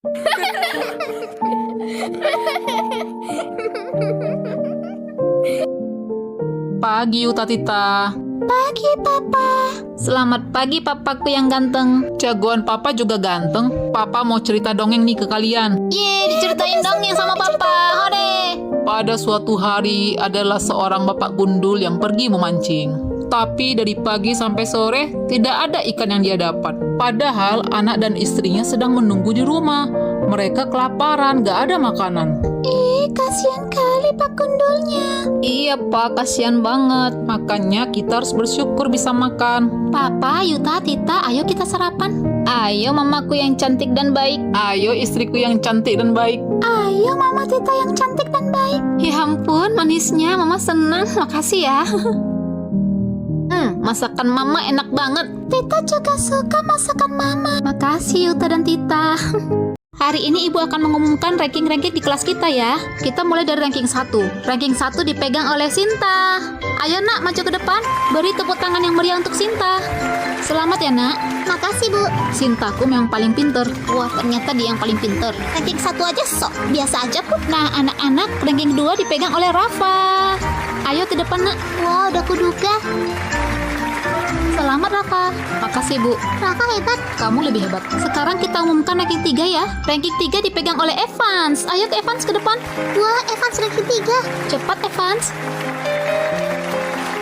Pagi Yuta Tita. Pagi, Papa. Selamat pagi, papaku yang ganteng. Jagoan papa juga ganteng. Papa mau cerita dongeng nih ke kalian. Yeay, diceritain dongeng sama Papa. Hore. Pada suatu hari adalah seorang bapak gundul yang pergi memancing. Tapi dari pagi sampai sore tidak ada ikan yang dia dapat. Padahal anak dan istrinya sedang menunggu di rumah. Mereka kelaparan, gak ada makanan. Kasihan kali Pak Gundulnya. Iya Pak, kasihan banget. Makanya kita harus bersyukur bisa makan. Papa, Yuta, Tita, ayo kita sarapan. Ayo mamaku yang cantik dan baik. Ayo istriku yang cantik dan baik. Ayo mama Tita yang cantik dan baik. Ya ampun, manisnya mama senang. Makasih ya. Masakan mama enak banget. Tita juga suka masakan mama. Makasih Yuta dan Tita. Hari ini ibu akan mengumumkan ranking-ranking di kelas kita ya. Kita mulai dari ranking 1. Ranking 1 dipegang oleh Sinta. Ayo nak, maju ke depan. Beri tepuk tangan yang meriah untuk Sinta. Selamat ya nak. Makasih bu. Sintaku memang paling pinter. Wah, ternyata dia yang paling pinter. Ranking 1 aja sok. Biasa aja bu. Nah anak-anak, ranking 2 dipegang oleh Rafa. Ayo ke depan nak. Wow, udah kuduga. Selamat Rafa. Makasih Bu. Rafa hebat. Kamu lebih hebat. Sekarang kita umumkan ranking 3 ya. Ranking 3 dipegang oleh Evans. Ayo ke Evans ke depan. Wah, Evans ranking 3. Cepat Evans.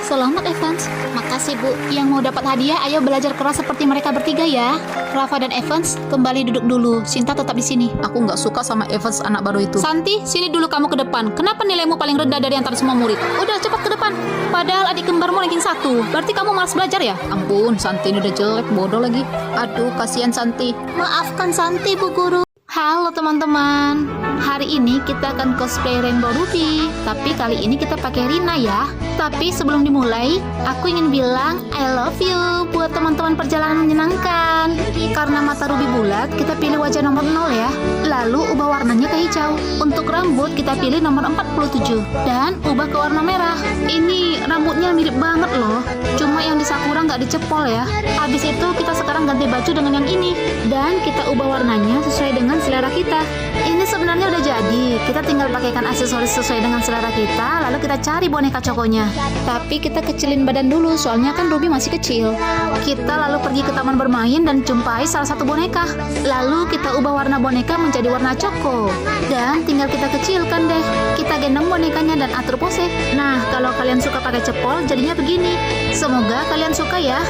Selamat Evans. Makasih Bu. Yang mau dapat hadiah, ayo belajar keras seperti mereka bertiga ya. Rafa dan Evans kembali duduk dulu. Sinta tetap di sini. Aku nggak suka sama Evans anak baru itu. Santi, sini dulu kamu ke depan. Kenapa nilaimu paling rendah dari antara semua murid? Udah cepat ke depan. Padahal adik kembarmu ranking 1. Berarti kamu malas belajar ya? Ampun, Santi ini udah jelek, bodoh lagi. Aduh, kasihan Santi. Maafkan Santi, Bu Guru. Halo teman-teman. Hari ini kita akan cosplay Rainbow Ruby. Tapi kali ini kita pakai Rina ya. Tapi sebelum dimulai, aku ingin bilang I love you buat teman-teman perjalanan menyenangkan. Karena mata Ruby bulat, kita pilih wajah nomor 0 ya. Lalu ubah warnanya ke hijau. Untuk rambut kita pilih nomor 47 dan ubah ke warna merah. Ini rambutnya mirip banget loh. Cuma yang di Sakura nggak dicepol ya. Habis itu kita sekarang ganti baju dengan yang ini dan kita ubah warnanya sesuai dengan selera kita. Ini sebenarnya udah jadi. Kita tinggal pakaikan aksesoris sesuai dengan selera kita, lalu kita cari boneka cokonya. Tapi kita kecilin badan dulu, soalnya kan Ruby masih kecil. Kita lalu pergi ke taman bermain dan jumpai salah satu boneka. Lalu kita ubah warna boneka menjadi warna coko. Dan tinggal kita kecilkan deh. Kita gendong bonekanya dan atur pose. Nah, kalau kalian suka pakai cepol, jadinya begini. Semoga kalian suka ya.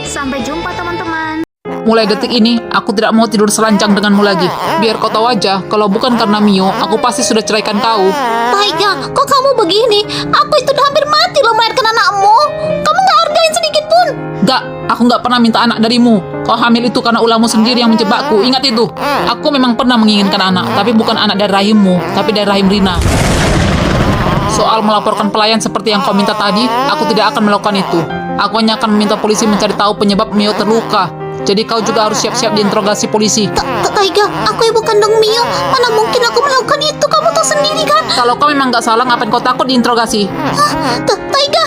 Sampai jumpa teman-teman. Mulai detik ini, aku tidak mau tidur seranjang denganmu lagi. Biar kau tahu aja, kalau bukan karena Mio, aku pasti sudah ceraikan kau. Taiga, kok kamu begini? Aku itu udah hampir mati loh melahirkan anakmu. Kamu gak hargain sedikit pun. Gak, aku gak pernah minta anak darimu. Kau hamil itu karena ulahmu sendiri yang menjebakku. Ingat itu. Aku memang pernah menginginkan anak, tapi bukan anak dari rahimmu, tapi dari rahim Rina. Soal melaporkan pelayan seperti yang kau minta tadi, aku tidak akan melakukan itu. Aku hanya akan meminta polisi mencari tahu penyebab Mio terluka. Jadi kau juga harus siap-siap diinterogasi polisi. Taiga, aku ibu kandung Mio. Mana mungkin aku melakukan itu? Kamu tahu sendiri kan? Kalau kau memang gak salah, ngapain kau takut diinterogasi? Taiga,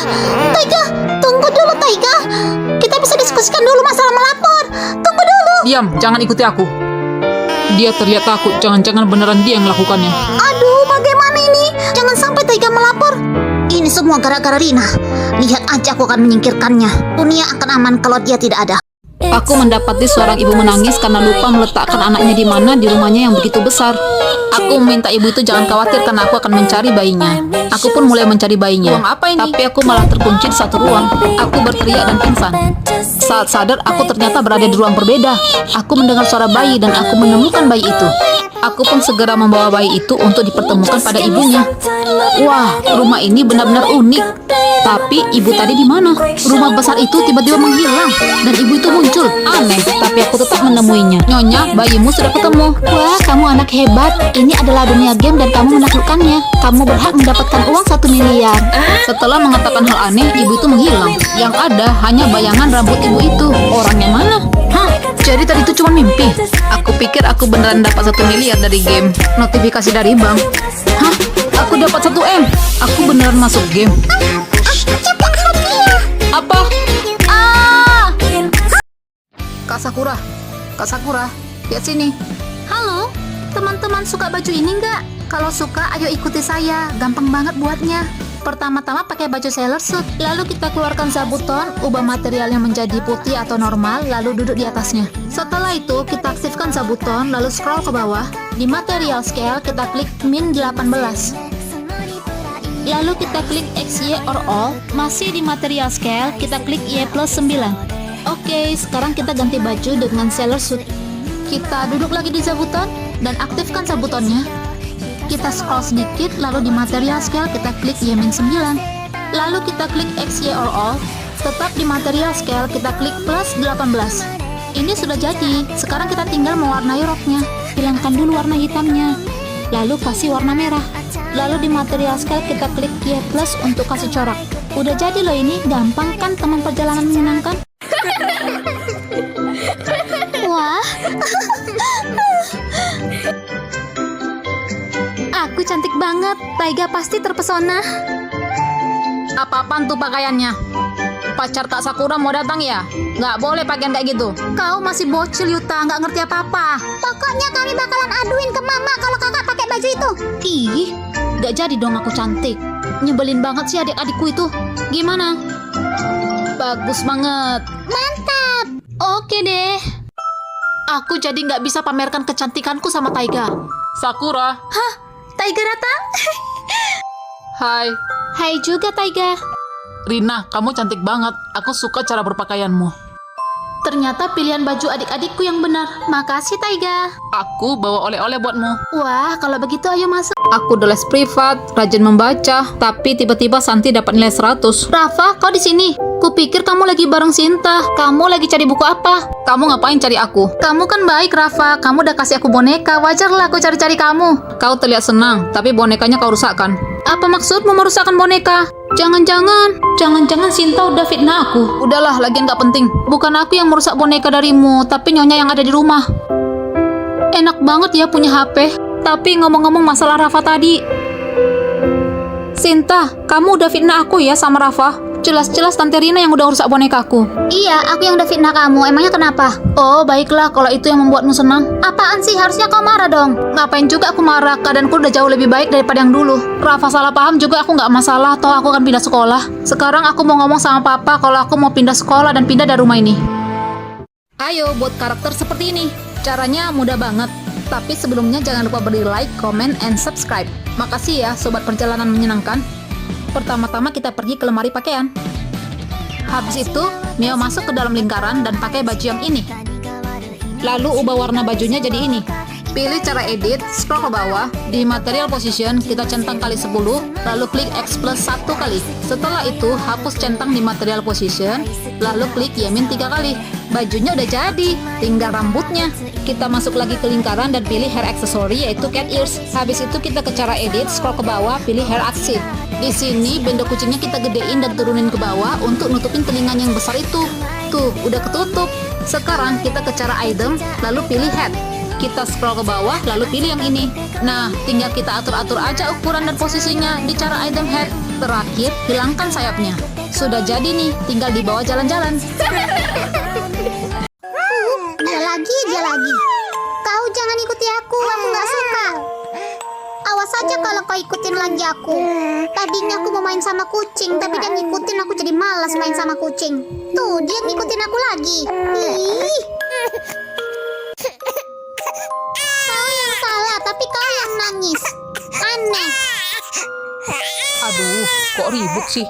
tunggu dulu Taiga. Kita bisa diskusikan dulu masalah melapor. Tunggu dulu. Diam, jangan ikuti aku. Dia terlihat takut, jangan-jangan beneran dia yang melakukannya. Aduh, bagaimana ini? Jangan sampai Taiga melapor. Ini semua gara-gara Rina. Lihat aja aku akan menyingkirkannya. Dunia akan aman kalau dia tidak ada. Aku mendapati seorang ibu menangis karena lupa meletakkan anaknya di mana di rumahnya yang begitu besar. Aku meminta ibu itu jangan khawatir karena aku akan mencari bayinya. Aku pun mulai mencari bayinya. Ruang apa ini? Tapi aku malah terkunci di satu ruang. Aku berteriak dan pingsan. Saat sadar, aku ternyata berada di ruang berbeda. Aku mendengar suara bayi dan aku menemukan bayi itu. Aku pun segera membawa bayi itu untuk dipertemukan pada ibunya. Wah, rumah ini benar-benar unik. Tapi ibu tadi di mana? Rumah besar itu tiba-tiba menghilang dan ibu itu muncul. Aneh, tapi aku tetap menemuinya. Nyonya, bayimu sudah ketemu. Wah, kamu anak hebat. Ini adalah dunia game dan kamu menaklukkannya. Kamu berhak mendapatkan uang 1 miliar. Setelah mengatakan hal aneh, ibu itu menghilang. Yang ada hanya bayangan rambut ibu itu. Orangnya mana? Jadi tadi itu cuma mimpi. Aku pikir aku beneran dapat 1 miliar dari game. Notifikasi dari bank. Aku dapat 1 M. Aku beneran masuk game. Cepat hadiah. Apa? Kak Sakura, lihat sini. Halo, teman-teman suka baju ini nggak? Kalau suka, ayo ikuti saya. Gampang banget buatnya. Pertama-tama pakai baju sailor suit. Lalu kita keluarkan zabuton, ubah materialnya menjadi putih atau normal, lalu duduk di atasnya. Setelah itu, kita aktifkan zabuton, lalu scroll ke bawah. Di material scale, kita klik min 18. Lalu kita klik XY or all. Masih di material scale, kita klik Y plus 9. Oke, sekarang kita ganti baju dengan sailor suit. Kita duduk lagi di zabuton dan aktifkan zabutonnya. Kita scroll sedikit, lalu di material scale kita klik Y-9. Lalu kita klik XY or all. Tetap di material scale kita klik plus 18. Ini sudah jadi. Sekarang kita tinggal mewarnai roknya. Hilangkan dulu warna hitamnya. Lalu kasih warna merah. Lalu di material scale kita klik Y plus untuk kasih corak. Udah jadi loh ini. Gampang kan teman perjalanan menyenangkan? Wah. Aku cantik banget. Taiga pasti terpesona. Apa-apaan tuh pakaiannya? Pacar Kak Sakura mau datang ya? Nggak boleh pakaian kayak gitu. Kau masih bocil, Yuta, nggak ngerti apa-apa. Pokoknya kami bakalan aduin ke mama kalau kakak pakai baju itu. Ih, nggak jadi dong aku cantik. Nyebelin banget sih adik-adikku itu. Gimana? Bagus banget. Mantap. Oke deh. Aku jadi nggak bisa pamerkan kecantikanku sama Taiga. Sakura. Hah? Taiga datang? Hai. Hai juga, Taiga. Rina, kamu cantik banget. Aku suka cara berpakaianmu. Ternyata pilihan baju adik-adikku yang benar. Makasih, Taiga. Aku bawa oleh-oleh buatmu. Wah, kalau begitu ayo masuk. Aku udah les privat, rajin membaca, tapi tiba-tiba Santi dapat nilai 100. Rafa, kau di sini? Kupikir kamu lagi bareng Sinta. Kamu lagi cari buku apa? Kamu ngapain cari aku? Kamu kan baik, Rafa. Kamu udah kasih aku boneka. Wajarlah aku cari-cari kamu. Kau terlihat senang, tapi bonekanya kau rusakkan. Apa maksudmu merusakkan boneka? Jangan-jangan Sinta udah fitnah aku. Udahlah, lagian gak penting. Bukan aku yang merusak boneka darimu, tapi nyonya yang ada di rumah. Enak banget ya punya HP. Tapi ngomong-ngomong masalah Rafa tadi. Sinta, kamu udah fitnah aku ya sama Rafa? Jelas-jelas Tante Rina yang udah rusak bonekaku. Iya, aku yang udah fitnah kamu. Emangnya kenapa? Oh, baiklah kalau itu yang membuatmu senang. Apaan sih? Harusnya kau marah dong. Ngapain juga aku marah? Keadaanku udah jauh lebih baik daripada yang dulu. Rafa salah paham juga, aku nggak masalah. Toh aku akan pindah sekolah. Sekarang aku mau ngomong sama papa kalau aku mau pindah sekolah dan pindah dari rumah ini. Ayo buat karakter seperti ini. Caranya mudah banget. Tapi sebelumnya jangan lupa beri like, comment, and subscribe. Makasih ya sobat perjalanan menyenangkan. Pertama-tama kita pergi ke lemari pakaian. Habis itu, Mio masuk ke dalam lingkaran dan pakai baju yang ini. Lalu ubah warna bajunya jadi ini. Pilih cara edit, scroll ke bawah. Di material position, kita centang kali 10, lalu klik X plus 1 kali. Setelah itu, hapus centang di material position, lalu klik Y-3 kali. Bajunya udah jadi, tinggal rambutnya. Kita masuk lagi ke lingkaran dan pilih hair accessory yaitu cat ears. Habis itu kita ke cara edit, scroll ke bawah, pilih hair accent. Di sini bendo kucingnya kita gedein dan turunin ke bawah untuk nutupin telinganya yang besar itu. Tuh, udah ketutup. Sekarang kita ke cara item, lalu pilih head. Kita scroll ke bawah, lalu pilih yang ini. Nah, tinggal kita atur-atur aja ukuran dan posisinya di cara item head. Terakhir, hilangkan sayapnya. Sudah jadi nih, tinggal dibawa jalan-jalan. Dia lagi. Kau jangan ikuti aku nggak suka. Awas aja kalau kau ikutin lagi aku. Tadinya aku mau main sama kucing, tapi dia ngikutin aku jadi malas main sama kucing. Tuh, dia ngikutin aku lagi. Ih. Kau yang salah, tapi kau yang nangis. Aneh. Aduh, kok ribut sih?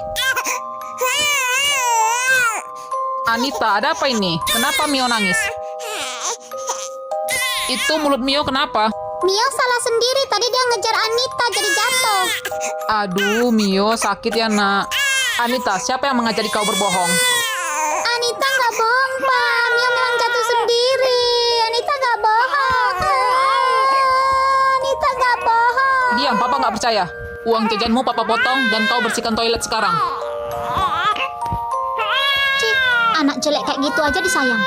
Anita, ada apa ini? Kenapa Mio nangis? Itu mulut Mio kenapa? Mio salah sendiri, tadi dia ngejar Anita jadi jatuh. Aduh, Mio sakit ya nak. Anita, siapa yang mengajari kau berbohong? Anita nggak bohong, Pak. Mio memang jatuh sendiri. Anita nggak bohong. Anita nggak bohong. Diam, papa nggak percaya. Uang jajanmu papa potong dan kau bersihkan toilet sekarang. Cih, anak jelek kayak gitu aja disayang.